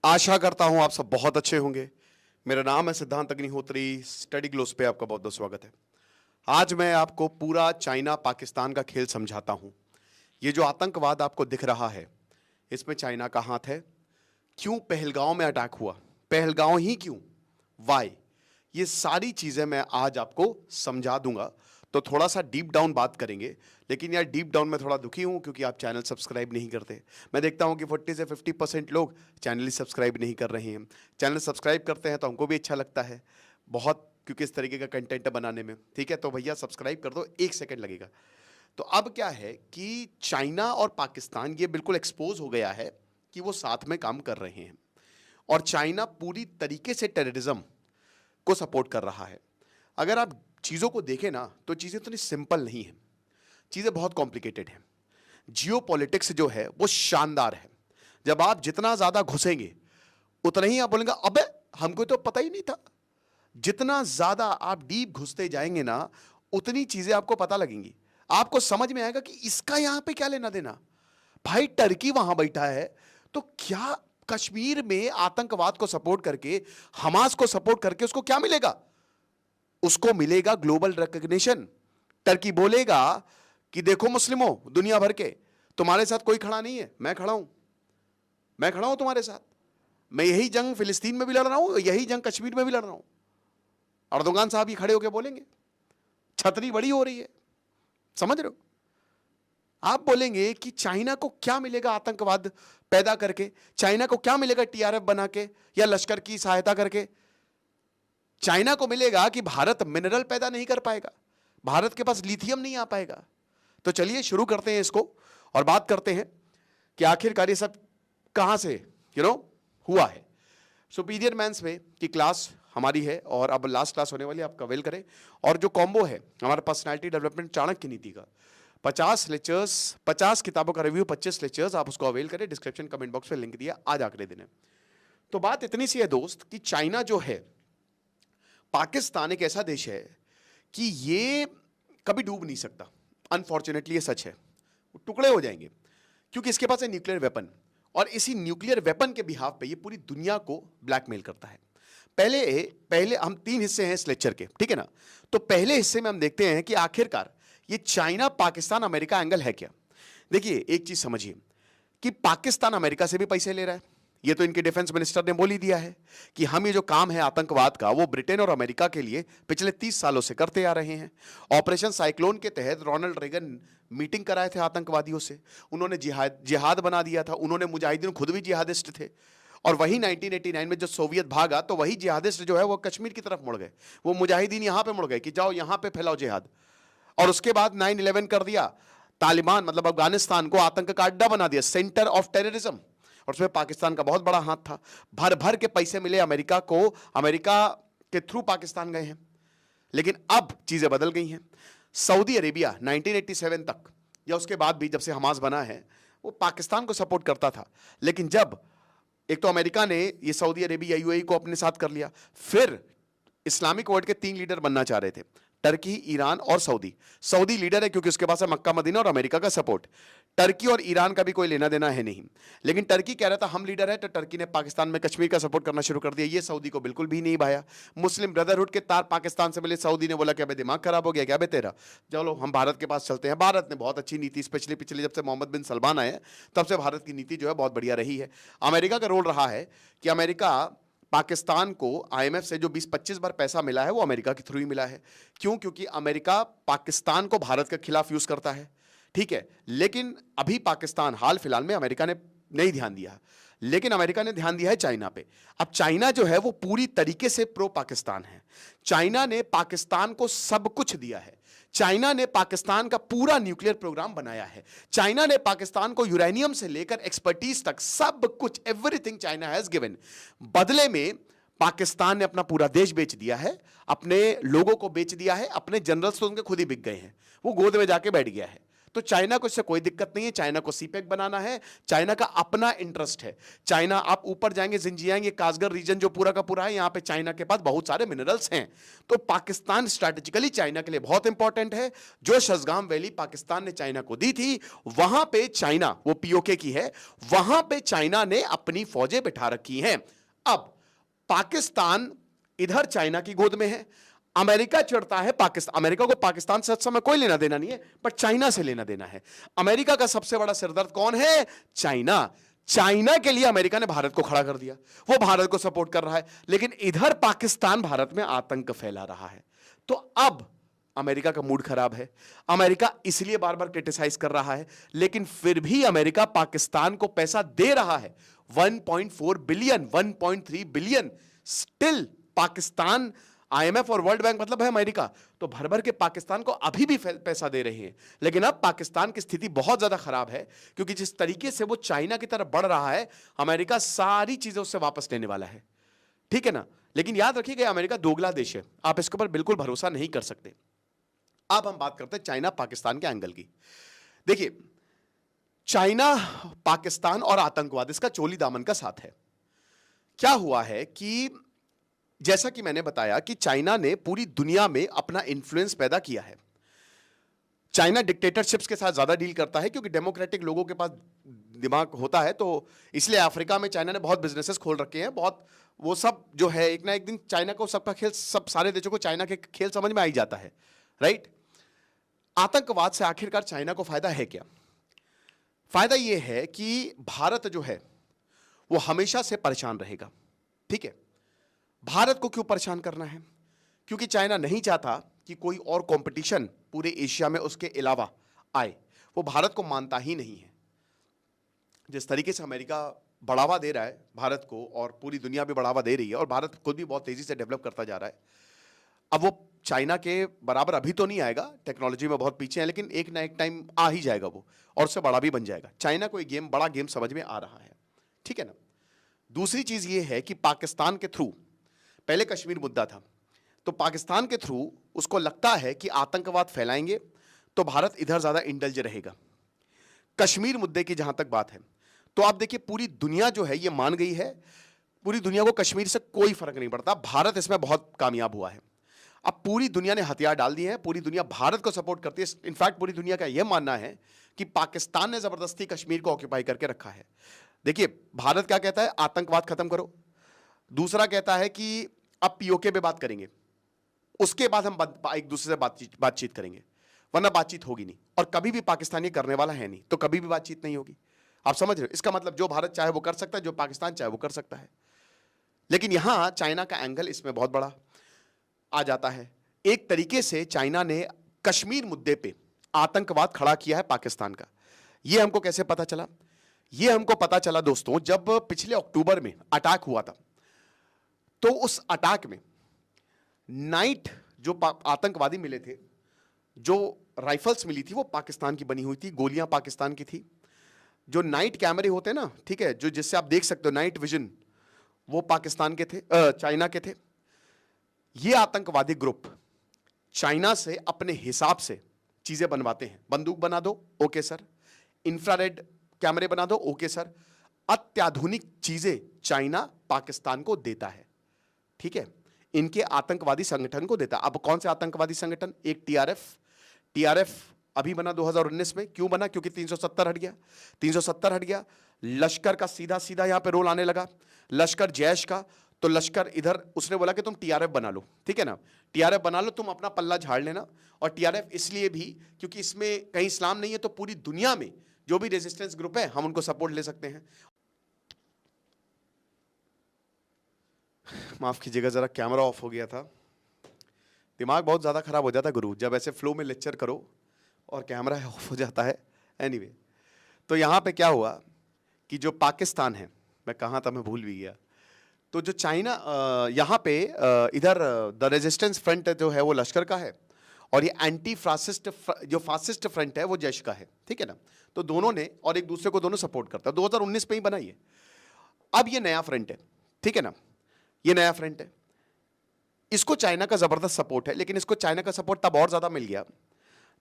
आशा करता हूं आप सब बहुत अच्छे होंगे। मेरा नाम है सिद्धांत अग्निहोत्री। स्टडी ग्लोस पे आपका बहुत बहुत स्वागत है। आज मैं आपको पूरा चाइना पाकिस्तान का खेल समझाता हूं। ये जो आतंकवाद आपको दिख रहा है, इसमें चाइना का हाथ है। क्यों पहलगांव में अटैक हुआ, पहलगांव ही क्यों, वाई, ये सारी चीजें मैं आज आपको समझा दूंगा। तो थोड़ा सा डीप डाउन बात करेंगे, लेकिन यार डीप डाउन में थोड़ा दुखी हूं क्योंकि आप चैनल सब्सक्राइब नहीं करते। मैं देखता हूं कि 40 से 50% लोग चैनल ही सब्सक्राइब नहीं कर रहे हैं। चैनल सब्सक्राइब करते हैं तो हमको भी अच्छा लगता है बहुत, क्योंकि इस तरीके का कंटेंट बनाने में। ठीक है, तो भैया सब्सक्राइब कर दो, 1 सेकंड लगेगा। तो अब क्या है कि चाइना और पाकिस्तान ये बिल्कुल एक्सपोज हो गया है कि वो साथ में काम कर रहे हैं, और चाइना पूरी तरीके से टेररिज्म को सपोर्ट कर रहा है। अगर आप चीज़ों को देखें ना, तो चीज़ें इतनी सिंपल नहीं है, चीज़ें बहुत कॉम्प्लिकेटेड हैं। जियोपॉलिटिक्स जो है वो शानदार है। जब आप जितना ज़्यादा घुसेंगे उतना ही आप बोलेंगे अबे हमको तो पता ही नहीं था। जितना ज़्यादा आप डीप घुसते जाएंगे ना, उतनी चीज़ें आपको पता लगेंगी। आपको समझ में आएगा कि इसका यहां पे क्या लेना देना। भाई टर्की वहां बैठा है, तो क्या कश्मीर में आतंकवाद को सपोर्ट करके, हमास को सपोर्ट करके उसको क्या मिलेगा? उसको मिलेगा ग्लोबल रिकॉग्निशन। टर्की बोलेगा कि देखो मुस्लिमों दुनिया भर के, तुम्हारे साथ कोई खड़ा नहीं है, मैं खड़ा हूं, मैं खड़ा हूं तुम्हारे साथ। मैं यही जंग फिलिस्तीन में भी लड़ रहा हूं, यही जंग कश्मीर में भी लड़ रहा हूं। अर्दोगान साहब ये खड़े होकर बोलेंगे, छतरी बड़ी हो रही है, समझ रहे हो? आप बोलेंगे कि चाइना को क्या मिलेगा आतंकवाद पैदा करके, चाइना को क्या मिलेगा टीआरएफ बना के या लश्कर की सहायता करके? चाइना को मिलेगा कि भारत मिनरल पैदा नहीं कर पाएगा, भारत के पास लिथियम नहीं आ पाएगा। तो चलिए शुरू करते हैं इसको और बात करते हैं कि आखिरकार ये सब कहां से हुआ है। सुपीरियर मैंस में की क्लास हमारी है और अब लास्ट क्लास होने वाली है, आप अवेल करें। और जो कॉम्बो है हमारा पर्सनालिटी डेवलपमेंट चाणक्य नीति का, 50 लेक्चर्स, 50 किताबों का रिव्यू, 25 लेक्चर्स, आप उसको अवेल करें। डिस्क्रिप्शन कमेंट बॉक्स में लिंक दिया, आज आखिरी दिन है। तो बात इतनी सी है दोस्त कि चाइना जो है, पाकिस्तान एक ऐसा देश है कि ये कभी डूब नहीं सकता। अनफॉर्चुनेटली ये सच है, वो टुकड़े हो जाएंगे क्योंकि इसके पास है न्यूक्लियर वेपन, और इसी न्यूक्लियर वेपन के बिहाफ पे ये पूरी दुनिया को ब्लैकमेल करता है। पहले पहले हम 3 हिस्से हैं इस लेक्चर के, ठीक है ना? तो पहले हिस्से में हम देखते हैं कि आखिरकार ये चाइना पाकिस्तान अमेरिका एंगल है क्या। देखिए एक चीज समझिए कि पाकिस्तान अमेरिका से भी पैसे ले रहा है। ये तो इनके डिफेंस मिनिस्टर ने बोल ही दिया है कि हम ये जो काम है आतंकवाद का, वो ब्रिटेन और अमेरिका के लिए पिछले 30 सालों से करते आ रहे हैं। ऑपरेशन साइक्लोन के तहत रोनाल्ड रेगन मीटिंग कराए थे आतंकवादियों से, उन्होंने जिहाद बना दिया था। उन्होंने मुजाहिदीन खुद भी जिहादिस्ट थे, और वही 1989 में जब सोवियत भागा तो वही जिहादिस्ट जो है वो कश्मीर की तरफ मुड़ गए, वो मुजाहिदीन यहां पे मुड़ गए कि जाओ यहां पे फैलाओ जिहाद। और उसके बाद 9/11 कर दिया, तालिबान मतलब अफगानिस्तान को आतंक का अड्डा बना दिया, सेंटर ऑफ टेररिज्म, और उसमें पाकिस्तान का बहुत बड़ा हाथ था। भर भर के पैसे मिले अमेरिका को, अमेरिका के थ्रू पाकिस्तान गए हैं। लेकिन अब चीजें बदल गई हैं। सऊदी अरेबिया 1987 तक या उसके बाद भी, जब से हमास बना है, वो पाकिस्तान को सपोर्ट करता था। लेकिन जब एक तो अमेरिका ने ये सऊदी अरेबिया यूएई को अपने साथ कर लिया, फिर इस्लामिक वर्ल्ड के 3 लीडर बनना चाह रहे थे, टर्की, ईरान और सऊदी। सऊदी लीडर है क्योंकि उसके पास है मक्का मदीना और अमेरिका का सपोर्ट। टर्की और ईरान का भी कोई लेना देना है नहीं, लेकिन टर्की कह रहा था हम लीडर है, तो टर्की ने पाकिस्तान में कश्मीर का सपोर्ट करना शुरू कर दिया। ये सऊदी को बिल्कुल भी नहीं भाया। मुस्लिम ब्रदरहुड के तार पाकिस्तान से मिले, सऊदी ने बोला कि अबे दिमाग खराब हो गया क्या बे तेरा, चलो हम भारत के पास चलते हैं। भारत ने बहुत अच्छी नीति, स्पेशली पिछले जब से मोहम्मद बिन सलमान आए तब से भारत की नीति जो है बहुत बढ़िया रही है। अमेरिका का रोल रहा है कि अमेरिका पाकिस्तान को आईएमएफ से जो 20-25 बार पैसा मिला है वो अमेरिका के थ्रू ही मिला है। क्यों? क्योंकि अमेरिका पाकिस्तान को भारत के खिलाफ यूज करता है, ठीक है। लेकिन अभी पाकिस्तान, हाल फिलहाल में अमेरिका ने नहीं ध्यान दिया, लेकिन अमेरिका ने ध्यान दिया है चाइना पे। अब चाइना जो है वो पूरी तरीके से प्रो पाकिस्तान है। चाइना ने पाकिस्तान को सब कुछ दिया है। चाइना ने पाकिस्तान का पूरा न्यूक्लियर प्रोग्राम बनाया है। चाइना ने पाकिस्तान को यूरेनियम से लेकर एक्सपर्टीज तक सब कुछ, एवरीथिंग चाइना हैज गिवन। बदले में पाकिस्तान ने अपना पूरा देश बेच दिया है, अपने लोगों को बेच दिया है, अपने जनरल्स तो उनके खुद ही बिक गए हैं, वो गोद में जाके बैठ गया है। तो चाइना को इससे कोई दिक्कत नहीं है, चाइना को सीपेक बनाना है, चाइना का अपना इंटरेस्ट है। चाइना, आप ऊपर जाएंगे जिंजियांग, ये कासगर रीजन जो पूरा का पूरा है, यहां पे चाइना के पास बहुत सारे मिनरल्स हैं। तो पाकिस्तान स्ट्रैटेजिकली चाइना के लिए बहुत इंपॉर्टेंट है। जो शजगाम वैली पाकिस्तान ने चाइना को दी थी, वहां पे चाइना, वो पीओके की है, वहां पे चाइना ने अपनी फौजें बिठा रखी हैं। अब पाकिस्तान इधर चाइना की गोद में है, अमेरिका चिढ़ता है पाकिस्तान, अमेरिका को पाकिस्तान से समय कोई लेना देना नहीं है, बट चाइना से लेना देना है। अमेरिका का सबसे बड़ा सिरदर्द कौन है? चाइना। चाइना के लिए अमेरिका ने भारत को खड़ा कर दिया, वो भारत को सपोर्ट कर रहा है, लेकिन इधर पाकिस्तान भारत में आतंक फैला रहा है। तो अब अमेरिका का मूड खराब है, अमेरिका इसलिए बार बार क्रिटिसाइज कर रहा है, लेकिन फिर भी अमेरिका पाकिस्तान को पैसा दे रहा है, 1.4 billion, 1.3 billion. Still Pakistan, IMF और वर्ल्ड बैंक मतलब है अमेरिका, तो भर भर के पाकिस्तान को अभी भी पैसा दे रहे हैं। लेकिन अब पाकिस्तान की स्थिति बहुत ज्यादा खराब है, क्योंकि जिस तरीके से वो चाइना की तरफ बढ़ रहा है, अमेरिका सारी चीजें उससे वापस लेने वाला है, ठीक है ना। लेकिन याद रखिएगा, अमेरिका दोगला देश है, आप इसके ऊपर बिल्कुल भरोसा नहीं कर सकते। अब हम बात करते हैं चाइना पाकिस्तान के एंगल की। देखिए, चाइना, पाकिस्तान और आतंकवाद, इसका चोली दामन का साथ है। क्या हुआ है कि जैसा कि मैंने बताया कि चाइना ने पूरी दुनिया में अपना इन्फ्लुएंस पैदा किया है। चाइना डिक्टेटरशिप्स के साथ ज्यादा डील करता है, क्योंकि डेमोक्रेटिक लोगों के पास दिमाग होता है, तो इसलिए अफ्रीका में चाइना ने बहुत बिजनेसेस खोल रखे हैं, बहुत, वो सब जो है एक ना एक दिन चाइना को, सबका खेल, सब सारे देशों को चाइना के खेल समझ में आ ही जाता है, राइट। आतंकवाद से आखिरकार चाइना को फायदा है क्या? फायदा यह है कि भारत जो है वो हमेशा से परेशान रहेगा, ठीक है। भारत को क्यों परेशान करना है? क्योंकि चाइना नहीं चाहता कि कोई और कंपटीशन पूरे एशिया में उसके अलावा आए, वो भारत को मानता ही नहीं है। जिस तरीके से अमेरिका बढ़ावा दे रहा है भारत को, और पूरी दुनिया भी बढ़ावा दे रही है, और भारत खुद भी बहुत तेजी से डेवलप करता जा रहा है। अब वो चाइना के बराबर अभी तो नहीं आएगा, टेक्नोलॉजी में बहुत पीछे है, लेकिन एक ना एक टाइम आ ही जाएगा वो, और उससे बड़ा भी बन जाएगा। चाइना को ये बड़ा गेम समझ में आ रहा है, ठीक है ना। दूसरी चीज ये है कि पाकिस्तान के थ्रू, पहले कश्मीर मुद्दा था, तो पाकिस्तान के थ्रू उसको लगता है कि आतंकवाद फैलाएंगे तो भारत इधर ज्यादा इंडल्ज रहेगा। कश्मीर मुद्दे की जहां तक बात है, तो आप देखिए पूरी दुनिया जो है ये मान गई है, पूरी दुनिया को कश्मीर से कोई फर्क नहीं पड़ता, भारत इसमें बहुत कामयाब हुआ है। अब पूरी दुनिया ने हथियार डाल दिए हैं, पूरी दुनिया भारत को सपोर्ट करती है। इनफैक्ट पूरी दुनिया का यह मानना है कि पाकिस्तान ने जबरदस्ती कश्मीर को ऑक्यूपाई करके रखा है। देखिए, भारत क्या कहता है? आतंकवाद खत्म करो। दूसरा कहता है कि अब पीओके पे बात करेंगे, उसके बाद हम एक दूसरे से बातचीत करेंगे, वरना बातचीत होगी नहीं। और कभी भी पाकिस्तान ये करने वाला है नहीं, तो कभी भी बातचीत नहीं होगी। आप समझ रहे हो? इसका मतलब जो भारत चाहे वो कर सकता है, जो पाकिस्तान चाहे वो कर सकता है। लेकिन यहां चाइना का एंगल इसमें बहुत बड़ा आ जाता है। एक तरीके से चाइना ने कश्मीर मुद्दे पे आतंकवाद खड़ा किया है पाकिस्तान का। यह हमको कैसे पता चला? यह हमको पता चला दोस्तों, जब पिछले अक्टूबर में अटैक हुआ था, तो उस अटैक में नाइट जो आतंकवादी मिले थे, जो राइफल्स मिली थी वो पाकिस्तान की बनी हुई थी, गोलियां पाकिस्तान की थी। जो नाइट कैमरे होते हैं ना, ठीक है, जो जिससे आप देख सकते हो नाइट विजन, वो पाकिस्तान के थे, चाइना के थे। ये आतंकवादी ग्रुप चाइना से अपने हिसाब से चीजें बनवाते हैं। बंदूक बना दो, ओके सर। इंफ्रारेड कैमरे बना दो, ओके सर। अत्याधुनिक चीजें चाइना पाकिस्तान को देता है, ठीक है, इनके आतंकवादी संगठन को देता। अब कौन से आतंकवादी संगठन? एक टीआरएफ अभी बना 2019 में। क्यों बना? क्योंकि 370 हट गया, 370 हट गया। लश्कर का सीधा सीधा यहां पे रोल आने लगा, लश्कर जैश का। तो लश्कर इधर, उसने बोला कि तुम टीआरएफ बना लो, ठीक है ना, टीआरएफ बना लो, तुम अपना पल्ला झाड़ लेना। और टीआरएफ इसलिए भी क्योंकि इसमें कहीं इस्लाम नहीं है, तो पूरी दुनिया में जो भी रेजिस्टेंस ग्रुप है हम उनको सपोर्ट ले सकते हैं। माफ कीजिएगा, जरा कैमरा ऑफ हो गया था। दिमाग बहुत ज्यादा खराब हो जाता है गुरु, जब ऐसे फ्लो में लेक्चर करो और कैमरा ऑफ हो जाता है। एनीवे, तो यहां पे क्या हुआ कि जो पाकिस्तान है, मैं कहां था, मैं भूल भी गया। तो जो चाइना, यहां पे इधर द रेजिस्टेंस फ्रंट जो है वो लश्कर का है, और ये एंटी फासिस्ट जो फासिस्ट फ्रंट है वो जैश का है, ठीक है ना। तो दोनों ने, और एक दूसरे को दोनों सपोर्ट करता है। 2019 में ही बनाई है। अब ये नया फ्रंट है, ठीक है ना, ये नया फ्रंट है। इसको चाइना का जबरदस्त सपोर्ट है, लेकिन इसको चाइना का सपोर्ट तब और ज्यादा मिल गया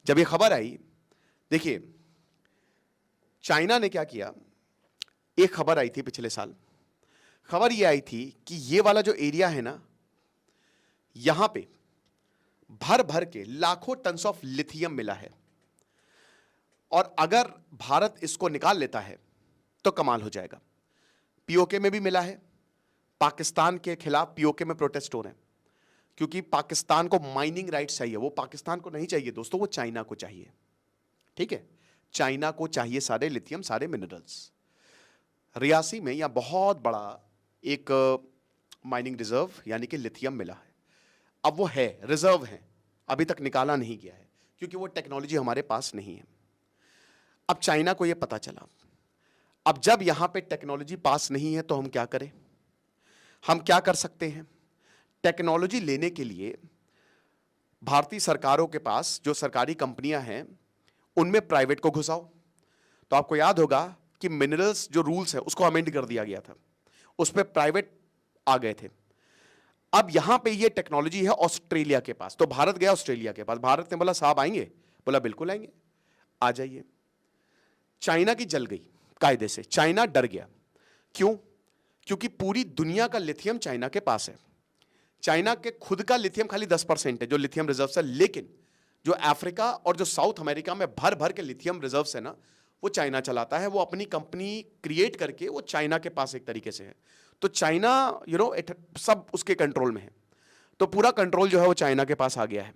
जब ये खबर आई देखिए, चाइना ने क्या किया, एक खबर आई थी पिछले साल। खबर ये आई थी कि ये वाला जो एरिया है ना, यहां पे भर भर के लाखों टन्स ऑफ लिथियम मिला है, और अगर भारत इसको निकाल लेता है तो कमाल हो जाएगा। पीओके में भी मिला है, पाकिस्तान के खिलाफ पीओके में प्रोटेस्ट हो रहे हैं, क्योंकि पाकिस्तान को माइनिंग राइट्स चाहिए। वो पाकिस्तान को नहीं चाहिए दोस्तों, वो चाइना को चाहिए। ठीक है, चाइना को चाहिए सारे लिथियम, सारे मिनरल्स। रियासी में यहां बहुत बड़ा एक माइनिंग रिजर्व यानी कि लिथियम मिला है। अब वो है, रिजर्व है, अभी तक निकाला नहीं गया है, क्योंकि वो टेक्नोलॉजी हमारे पास नहीं है। अब चाइना को ये पता चला। अब जब यहां पे टेक्नोलॉजी पास नहीं है तो हम क्या करें? हम क्या कर सकते हैं? टेक्नोलॉजी लेने के लिए भारतीय सरकारों के पास जो सरकारी कंपनियां हैं उनमें प्राइवेट को घुसाओ। तो आपको याद होगा कि मिनरल्स जो रूल्स है उसको अमेंड कर दिया गया था, उसमें प्राइवेट आ गए थे। अब यहां पे ये टेक्नोलॉजी है ऑस्ट्रेलिया के पास, तो भारत गया ऑस्ट्रेलिया के पास। भारत ने बोला साहब आएंगे? बोला बिल्कुल आएंगे, आ जाइए। चाइना की जल गई कायदे से, चाइना डर गया। क्यों? क्योंकि पूरी दुनिया का लिथियम चाइना के पास है। चाइना के खुद का लिथियम खाली 10% है जो लिथियम रिजर्व है, लेकिन जो अफ्रीका और जो साउथ अमेरिका में भर भर के लिथियम रिजर्व है ना, वो चाइना चलाता है। वो अपनी कंपनी क्रिएट करके वो चाइना के पास एक तरीके से है। तो चाइना सब उसके कंट्रोल में है। तो पूरा कंट्रोल जो है वो चाइना के पास आ गया है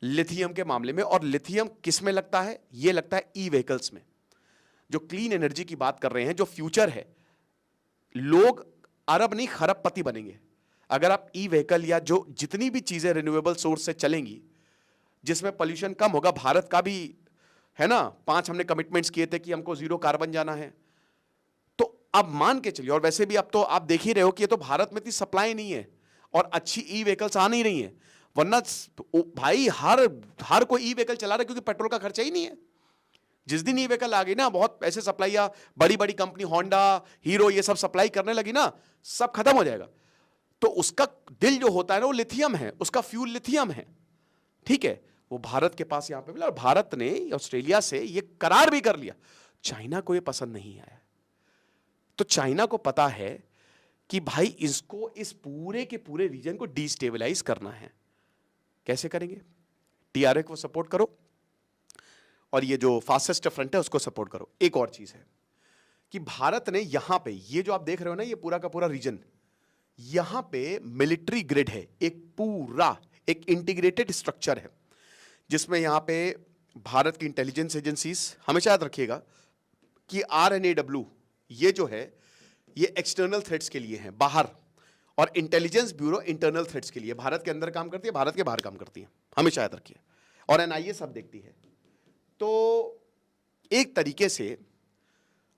लिथियम के मामले में। और लिथियम किस में लगता है? ये लगता है ई व्हीकल्स में। जो क्लीन एनर्जी की बात कर रहे हैं, जो फ्यूचर है, लोग अरब नहीं खरबपति बनेंगे अगर आप ई व्हीकल या जो जितनी भी चीजें रिन्यूएबल सोर्स से चलेंगी जिसमें पोल्यूशन कम होगा। भारत का भी है ना, 5 हमने कमिटमेंट्स किए थे कि हमको 0 कार्बन जाना है। तो अब मान के चलिए, और वैसे भी अब तो आप देख ही रहे हो कि ये तो भारत में इतनी सप्लाई नहीं है और अच्छी ई व्हीकल्स आ नहीं रही हैं। वरना भाई हर कोई ई व्हीकल चला रहा है, क्योंकि पेट्रोल का खर्चा ही नहीं है। जिस दिन ई व्हीकल आ गई ना, बहुत ऐसे सप्लाई, बड़ी बड़ी कंपनी होंडा, हीरो, ये सब सप्लाई करने लगी ना, सब खत्म हो जाएगा। तो उसका दिल जो होता है ना वो लिथियम है, उसका फ्यूल लिथियम है। ठीक है, वो भारत के पास यहां पे मिला, और भारत ने ऑस्ट्रेलिया से ये करार भी कर लिया। चाइना को ये पसंद नहीं आया। तो चाइना को पता है कि भाई इसको, इस पूरे के पूरे रीजन को डिस्टेबलाइज करना है। कैसे करेंगे? टीआरए को सपोर्ट करो और ये जो फास्टेस्ट फ्रंट है उसको सपोर्ट करो। एक और चीज है कि भारत ने यहां पे, ये जो आप देख रहे हो ना, ये पूरा का पूरा रीजन, यहां पे मिलिट्री ग्रिड है, एक इंटीग्रेटेड स्ट्रक्चर है, जिसमें यहां पे भारत की इंटेलिजेंस एजेंसीज, हमेशा याद रखिएगा कि RNAW ये जो है ये एक्सटर्नल थ्रेट्स के लिए है, बाहर, और इंटेलिजेंस ब्यूरो इंटरनल थ्रेट्स के लिए। भारत के अंदर काम करती है, भारत के बाहर काम करती है, हमेशा याद रखिए। और NIA सब देखती है। तो एक तरीके से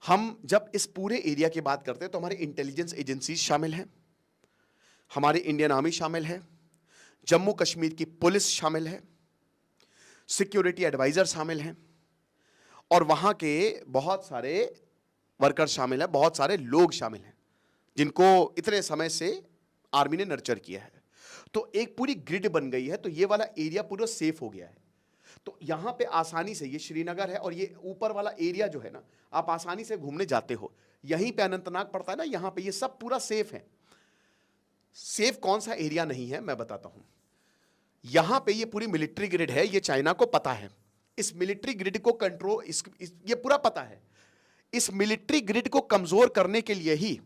हम जब इस पूरे एरिया की बात करते हैं तो हमारी इंटेलिजेंस एजेंसीज शामिल हैं, हमारी इंडियन आर्मी शामिल है, जम्मू कश्मीर की पुलिस शामिल है, सिक्योरिटी एडवाइजर शामिल हैं, और वहां के बहुत सारे वर्कर शामिल हैं, बहुत सारे लोग शामिल हैं जिनको इतने समय से आर्मी ने नर्चर किया है। तो एक पूरी ग्रिड बन गई है। तो ये वाला एरिया पूरा सेफ हो गया है। तो यहां पे आसानी से, ये श्रीनगर है और ये ऊपर वाला एरिया जो है ना, आप आसानी से घूमने जाते हो। यहीं पे अनंतनाग पड़ता है ना, यहां पे ये सब पूरा सेफ है। सेफ कौन सा एरिया नहीं है मैं बताता हूं। यहां पे ये पूरी मिलिट्री ग्रिड है, ये चाइना को पता है। इस मिलिट्री ग्रिड को कंट्रोल, ये पूरा पता है। इस मिलिट्री ग्रिड को कमजोर करने के लिए ही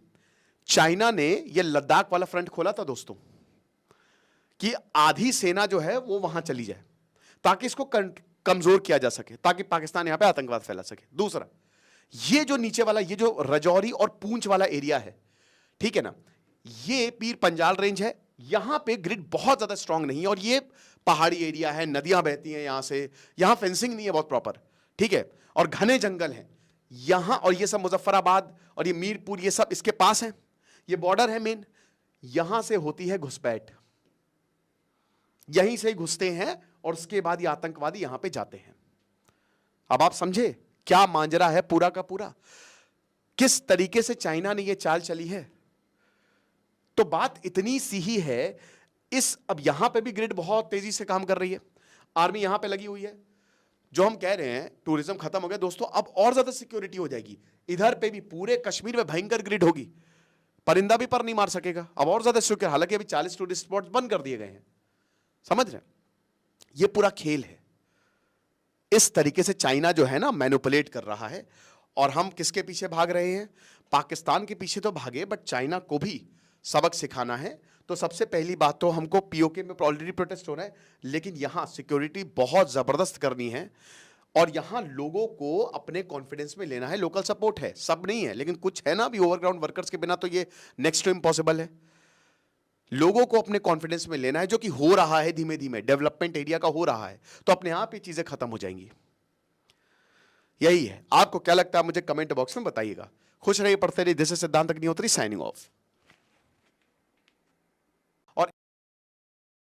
चाइना ने ये लद्दाख वाला फ्रंट खोला था दोस्तों, कि आधी सेना जो है वो वहां चली जाए ताकि इसको कमजोर किया जा सके, ताकि पाकिस्तान यहां पे आतंकवाद फैला सके। दूसरा, ये जो नीचे वाला, ये जो राजौरी और पूंछ वाला एरिया है, ठीक है ना, ये पीर पंजाल रेंज है। यहां पे ग्रिड बहुत ज्यादा स्ट्रांग नहीं है, और ये पहाड़ी एरिया है, नदियां बहती हैं यहां से, यहां फेंसिंग नहीं है बहुत प्रॉपर, ठीक है, और घने जंगल हैं यहां। और ये सब मुजफ्फराबाद और ये मीरपुर, ये सब इसके पास है, ये बॉर्डर है मेन। यहां से होती है घुसपैठ, यहीं से घुसते हैं और उसके बाद ये आतंकवादी यहां पे जाते हैं। अब आप समझे क्या मांजरा है पूरा का पूरा, किस तरीके से चाइना ने ये चाल चली है। तो बात इतनी सी ही है। अब यहां पे भी ग्रिड बहुत तेजी से काम कर रही है, आर्मी यहां पे लगी हुई है। जो हम कह रहे हैं टूरिज्म खत्म हो गया दोस्तों, अब और ज्यादा सिक्योरिटी हो जाएगी। इधर पे भी पूरे कश्मीर में भयंकर ग्रिड होगी, परिंदा भी पर नहीं मार सकेगा, अब और ज्यादा सिक्योर। हालांकि अभी 40 टूरिस्ट स्पॉट्स बंद कर दिए गए हैं, समझ रहे हैं? ये पूरा खेल है। इस तरीके से चाइना जो है ना मैनिपुलेट कर रहा है, और हम किसके पीछे भाग रहे हैं? पाकिस्तान के पीछे तो भागे, बट चाइना को भी सबक सिखाना है। तो सबसे पहली बात तो हमको पीओके में ऑलरेडी प्रोटेस्ट हो रहा है, लेकिन यहां सिक्योरिटी बहुत जबरदस्त करनी है, और यहां लोगों को अपने कॉन्फिडेंस में लेना है। लोकल सपोर्ट है, सब नहीं है, लेकिन कुछ है ना भी। ओवरग्राउंड वर्कर्स के बिना तो ये नेक्स्ट टू इम्पॉसिबल है। लोगों को अपने कॉन्फिडेंस में लेना है, जो कि हो रहा है धीमे धीमे, डेवलपमेंट एरिया का हो रहा है, तो अपने आप ये चीजें खत्म हो जाएंगी। यही है। आपको क्या लगता है मुझे कमेंट बॉक्स में बताइएगा। खुश रहिए, पढ़ते रहिए। दिस इज सिद्धांत अग्निहोत्री साइनिंग ऑफ।